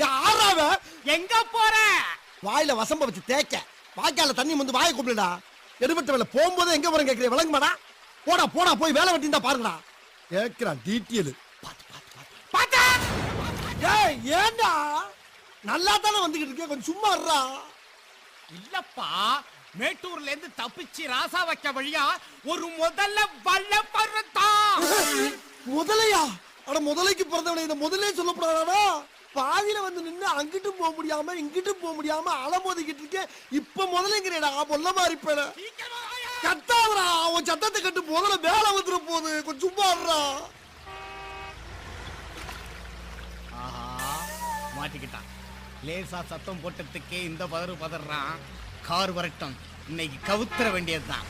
யாராவ எங்க போற? வாயில வசம்ப வச்சு தேய்க்க வாய்க்கால தண்ணி வந்து வாயை கூப்பிடுடா. எடுபட்ட வேலை போகும்போது எங்க போறேன் கேட்கிறேன், விளங்குமாடா? போடா போடா போய் வேலை வெட்டிந்தா பாருங்கடா. கேட்கிறான் டீட்டெயில். ஏண்டா நல்லா தானே வந்துகிட்டு இருக்கேன், கொஞ்சம் சும்மா இருடா. இல்லப்பா, மேட்டூர்ல இருந்து தப்பிச்சு ராசா வைக்க வழியா ஒரு முதல்ல வல்ல பருத்தா. முதலையா? அட முதலைக்கு பிறந்தவனை இந்த முதலே சொல்லப்படாதா? பாதியில வந்து நின்று அங்கிட்டும் போக முடியாம இங்கிட்டும் போக முடியாம அலமோதிக்கிட்டு இருக்கேன். இப்ப முதலைங்கிறேடா, பொல்ல மாதிரி இருப்பேன். கத்தாதரா, அவன் சத்தத்தை கட்டு முதல்ல வேலை வந்துட போகுது, கொஞ்சம் சும்மா இருடா. மாட்டிக்கிட்டான். லேசா சத்தம் போட்டதுக்கே இந்த பதறான். கார் வரட்டும், இன்னைக்கு கவுத்துற வேண்டியதுதான்.